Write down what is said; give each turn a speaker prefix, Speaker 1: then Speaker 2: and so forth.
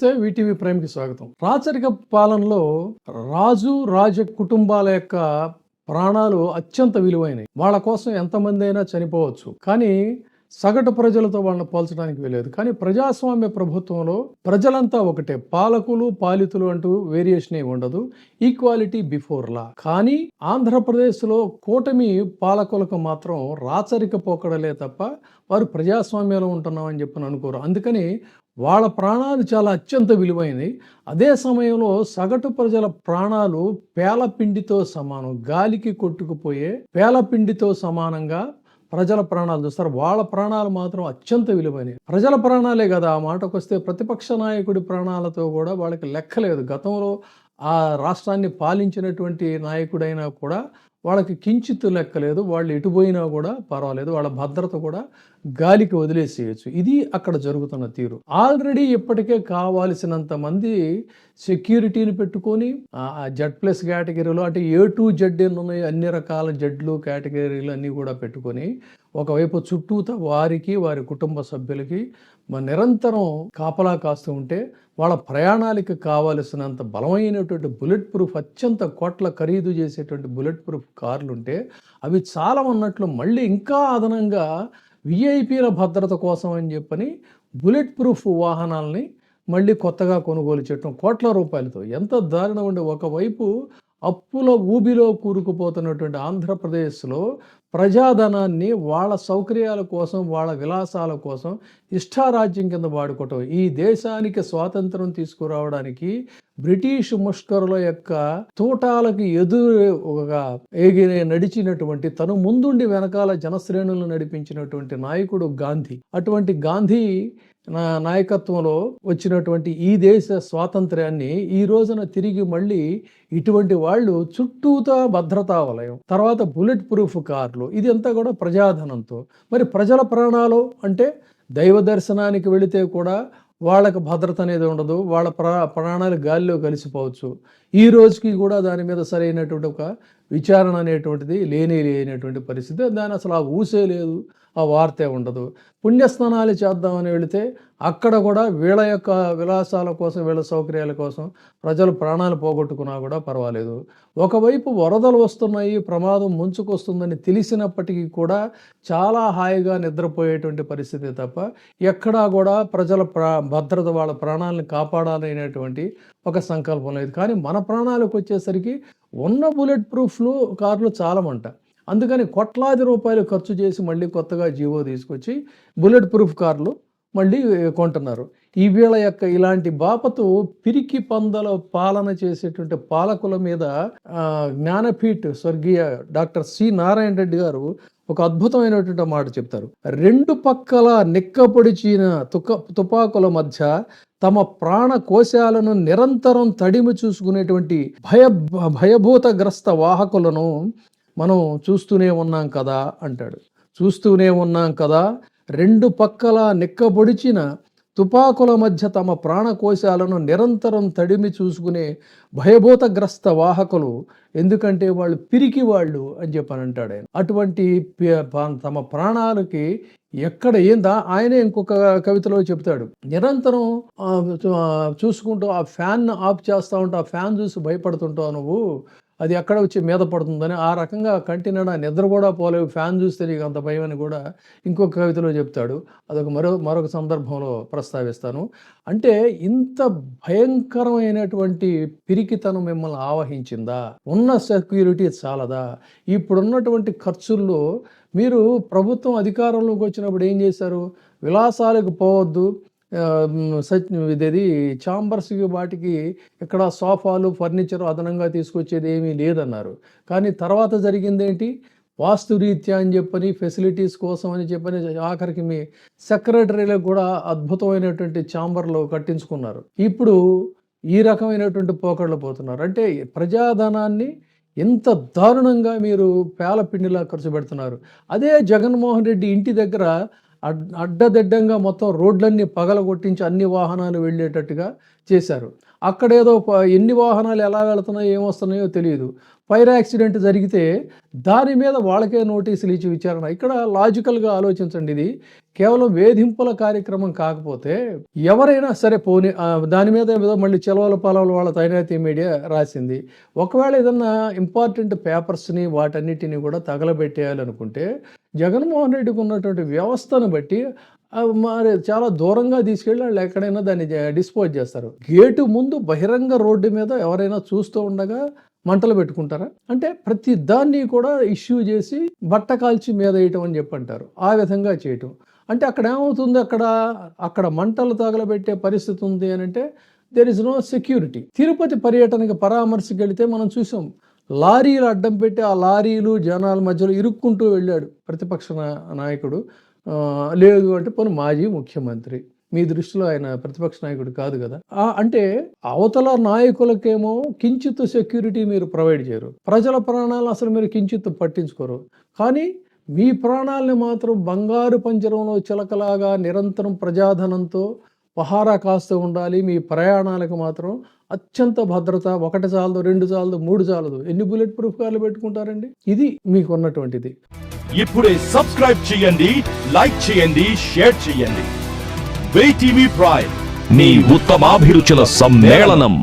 Speaker 1: నమస్తే. వీటీవీ ప్రైమ్కి స్వాగతం. రాచరిక పాలనలో రాజ కుటుంబాల యొక్క ప్రాణాలు అత్యంత విలువైనవి. వాళ్ళ కోసం ఎంతమంది అయినా చనిపోవచ్చు, కానీ సగటు ప్రజలతో వాళ్ళని పోల్చడానికి వీలేదు. కానీ ప్రజాస్వామ్య ప్రభుత్వంలో ప్రజలంతా ఒకటే, పాలకులు పాలితులు అంటూ వేరియేషన్ ఏమి ఉండదు. Equality before law. కానీ ఆంధ్రప్రదేశ్లో కూటమి పాలకులకు మాత్రం రాచరిక పోకడలే తప్ప వారు ప్రజాస్వామ్యంలో ఉంటున్నామని చెప్పని అనుకోరు. అందుకని వాళ్ళ ప్రాణాలు చాలా అత్యంత విలువైనవి. అదే సమయంలో సగటు ప్రజల ప్రాణాలు పేలపిండితో సమానం, గాలికి కొట్టుకుపోయే పేలపిండితో సమానంగా ప్రజల ప్రాణాలు చూస్తారు. వాళ్ళ ప్రాణాలు మాత్రం అత్యంత విలువైనవి. ప్రజల ప్రాణాలే కదా, ఆ మాటకు వస్తే ప్రతిపక్ష నాయకుడి ప్రాణాలతో కూడా వాళ్ళకి లెక్కలేదు. గతంలో ఆ రాష్ట్రాన్ని పాలించినటువంటి నాయకుడైనా కూడా వాళ్ళకి కించిత్తు లెక్కలేదు. వాళ్ళు ఎటుపోయినా కూడా పర్వాలేదు, వాళ్ళ భద్రత కూడా గాలికి వదిలేసేయచ్చు. ఇది అక్కడ జరుగుతున్న తీరు. ఆల్రెడీ ఇప్పటికే కావాల్సినంత మంది సెక్యూరిటీని పెట్టుకొని Z+ కేటగిరీలో, అంటే A to Z ఉన్నాయి, అన్ని రకాల జడ్లు కేటగిరీలు అన్నీ కూడా పెట్టుకొని ఒకవైపు చుట్టూత వారికి వారి కుటుంబ సభ్యులకి నిరంతరం కాపలా కాస్తూ ఉంటే, వాళ్ళ ప్రయాణాలకి కావలసినంత బలమైనటువంటి బుల్లెట్ ప్రూఫ్, అత్యంత కోట్ల ఖరీదు చేసేటువంటి బుల్లెట్ ప్రూఫ్ కార్లు ఉంటే అవి చాలా ఉన్నట్లు మళ్ళీ ఇంకా అదనంగా విఐపీల భద్రత కోసం అని చెప్పని బుల్లెట్ ప్రూఫ్ వాహనాలని మళ్ళీ కొత్తగా కొనుగోలు చేయటం కోట్ల రూపాయలతో. ఎంత దారుణం అండి. ఒకవైపు అప్పుల ఊబిలో కూరుకుపోతున్నటువంటి ఆంధ్రప్రదేశ్లో ప్రజాధనాన్ని వాళ్ళ సౌకర్యాల కోసం, వాళ్ళ విలాసాల కోసం ఇష్టారాజ్యం కింద వాడుకోవటం. ఈ దేశానికి స్వాతంత్రం తీసుకురావడానికి బ్రిటిష్ ముష్కరుల యొక్క తూటాలకు ఎదురుగా నడిచినటువంటి, తను ముందుండి వెనకాల జనశ్రేణులను నడిపించినటువంటి నాయకుడు గాంధీ. అటువంటి గాంధీ నాయకత్వంలో వచ్చినటువంటి ఈ దేశ స్వాతంత్ర్యాన్ని ఈ రోజున తిరిగి మళ్ళీ ఇటువంటి వాళ్ళు చుట్టూతా భద్రతా వలయం, తర్వాత బుల్లెట్ ప్రూఫ్ కార్లు, ఇది అంతా కూడా ప్రజాధనంతో. మరి ప్రజల ప్రాణాలు అంటే దైవ దర్శనానికి వెళితే కూడా వాళ్ళకి భద్రత అనేది ఉండదు. వాళ్ళ ప్రాణాలు గాలిలో కలిసిపోవచ్చు. ఈ రోజుకి కూడా దాని మీద సరైనటువంటి ఒక విచారణ అనేటువంటిది లేనటువంటి పరిస్థితి. దాని అసలు ఆ ఊసే లేదు, ఆ వార్తే ఉండదు. పుణ్యస్నానాలు చేద్దామని వెళితే అక్కడ కూడా వీళ్ళ యొక్క విలాసాల కోసం, వీళ్ళ సౌకర్యాల కోసం ప్రజలు ప్రాణాలు పోగొట్టుకున్నా కూడా పర్వాలేదు. ఒకవైపు వరదలు వస్తున్నాయి, ప్రమాదం ముంచుకొస్తుందని తెలిసినప్పటికీ కూడా చాలా హాయిగా నిద్రపోయేటువంటి పరిస్థితి తప్ప ఎక్కడా కూడా ప్రజల భద్రత, వాళ్ళ ప్రాణాలను కాపాడాలనేటువంటి ఒక సంకల్పం లేదు. కానీ మన ప్రాణాలకు వచ్చేసరికి ఉన్న బుల్లెట్ ప్రూఫ్లు కార్లు చాలమంట. అందుకని కోట్లాది రూపాయలు ఖర్చు చేసి మళ్ళీ కొత్తగా జీవో తీసుకొచ్చి బుల్లెట్ ప్రూఫ్ కార్లు మళ్ళీ కొంటున్నారు. ఈ వీళ్ళ యొక్క ఇలాంటి బాపతు పిరికి పందల పాలన చేసేటువంటి పాలకుల మీద జ్ఞానపీఠ్ స్వర్గీయ డాక్టర్ సి నారాయణ రెడ్డి గారు ఒక అద్భుతమైనటువంటి మాట చెప్తారు. రెండు పక్కల నిక్కపొడిచిన తుపాకుల మధ్య తమ ప్రాణ కోశాలను నిరంతరం తడిమి చూసుకునేటువంటి భయభూతగ్రస్త వాహకులను మనం చూస్తూనే ఉన్నాం కదా అంటాడు. చూస్తూనే ఉన్నాం కదా, రెండు పక్కల నిక్కబొడిచిన తుపాకుల మధ్య తమ ప్రాణకోశాలను నిరంతరం తడిమి చూసుకునే భయభూతగ్రస్త వాహకులు, ఎందుకంటే వాళ్ళు పిరికి వాళ్ళు అని చెప్పని అంటాడు ఆయన. అటువంటి తమ ప్రాణాలకి ఎక్కడ ఏందా, ఆయనే ఇంకొక కవితలో చెప్తాడు, నిరంతరం చూసుకుంటూ ఆ ఫ్యాన్ ఆఫ్ చేస్తూ ఉంటావు, ఆ ఫ్యాన్ చూసి భయపడుతుంటావు నువ్వు, అది ఎక్కడ వచ్చి మీద పడుతుందని. ఆ రకంగా కంటినడా నిద్ర కూడా పోలేవు, ఫ్యాన్ చూస్తే నీకు అంత భయం అని కూడా ఇంకొక కవితలో చెప్తాడు. అదొక మరొక సందర్భంలో ప్రస్తావిస్తాను. అంటే ఇంత భయంకరమైనటువంటి పిరికితనం మిమ్మల్ని ఆవహించిందా? ఉన్న సెక్యూరిటీ చాలదా? ఇప్పుడున్నటువంటి ఖర్చుల్లో మీరు ప్రభుత్వం అధికారంలోకి వచ్చినప్పుడు ఏం చేశారు? విలాసాలకు పోవద్దు, ఇదేది ఛాంబర్స్కి వాటికి ఇక్కడ సోఫాలు, ఫర్నిచర్ అదనంగా తీసుకొచ్చేది ఏమీ లేదన్నారు. కానీ తర్వాత జరిగింది ఏంటి? వాస్తురీత్యా అని చెప్పని, ఫెసిలిటీస్ కోసం అని చెప్పని ఆఖరికి మీ సెక్రటరీలకు కూడా అద్భుతమైనటువంటి ఛాంబర్లు కట్టించుకున్నారు. ఇప్పుడు ఈ రకమైనటువంటి పోకడలు పోతున్నారు. అంటే ప్రజాధనాన్ని ఎంత దారుణంగా మీరు పేలపిండిలా ఖర్చు పెడుతున్నారు. అదే జగన్మోహన్ రెడ్డి ఇంటి దగ్గర అడ్డదిడ్డంగా మొత్తం రోడ్లన్నీ పగలగొట్టించి అన్ని వాహనాలు వెళ్ళేటట్టుగా చేశారు. అక్కడేదో ఎన్ని వాహనాలు ఎలా వెళుతున్నాయో ఏమొస్తున్నాయో తెలియదు. ఫైర్ యాక్సిడెంట్ జరిగితే దాని మీద వాళ్ళకే నోటీసులు ఇచ్చి విచారణ. ఇక్కడ లాజికల్గా ఆలోచించండి, ఇది కేవలం వేధింపుల కార్యక్రమం కాకపోతే ఎవరైనా సరే పోనీ దాని మీద ఏదో మళ్ళీ చెలవల పొలవలు వాళ్ళ తైనాతి మీడియా రాసింది. ఒకవేళ ఏదన్నా ఇంపార్టెంట్ పేపర్స్ని వాటన్నిటిని కూడా తగలబెట్టేయాలనుకుంటే జగన్మోహన్ రెడ్డికి ఉన్నటువంటి వ్యవస్థను బట్టి మరి చాలా దూరంగా తీసుకెళ్ళి వాళ్ళు ఎక్కడైనా దాన్ని డిస్పోజ్ చేస్తారు. గేటు ముందు బహిరంగ రోడ్డు మీద ఎవరైనా చూస్తూ ఉండగా మంటలు పెట్టుకుంటారా? అంటే ప్రతి దాన్ని కూడా ఇష్యూ చేసి బట్ట కాల్చి మీద వేయటం అని చెప్పంటారు. ఆ విధంగా చేయటం అంటే అక్కడ ఏమవుతుంది, అక్కడ మంటలు తగలబెట్టే పరిస్థితి ఉంది అని అంటే there is no security. Tirupati పర్యటనకి పరామర్శకి వెళితే మనం చూసాం, లారీలు అడ్డం పెట్టి ఆ లారీలు జనాల మధ్యలో ఇరుక్కుంటూ వెళ్ళాడు ప్రతిపక్ష నాయకుడు. లేదు అంటే పోనీ మాజీ ముఖ్యమంత్రి, మీ దృష్టిలో ఆయన ప్రతిపక్ష నాయకుడు కాదు కదా. అంటే అవతల నాయకులకేమో కించిత్ సెక్యూరిటీ మీరు ప్రొవైడ్ చేయరు, ప్రజల ప్రాణాలు అసలు మీరు కించిత్ పట్టించుకోరు. కానీ మీ ప్రాణాలని మాత్రం బంగారు పంజరంలో చిలకలాగా నిరంతరం ప్రజాధనంతో పహారా కాస్తూ ఉండాలి. మీ ప్రయాణాలకు మాత్రం అత్యంత భద్రత, 1 చాలదు, 2 చాలదు, 3 చాలదు, ఎన్ని బుల్లెట్ ప్రూఫ్ కార్లు పెట్టుకుంటారండి? ఇది మీకు ఉన్నటువంటిది.
Speaker 2: ఇప్పుడే సబ్స్క్రైబ్ చేయండి, లైక్ చేయండి, షేర్ చేయండి. VTV ప్రైమ్, నీ ఉత్తమాభిరుచుల సమ్మేళనం.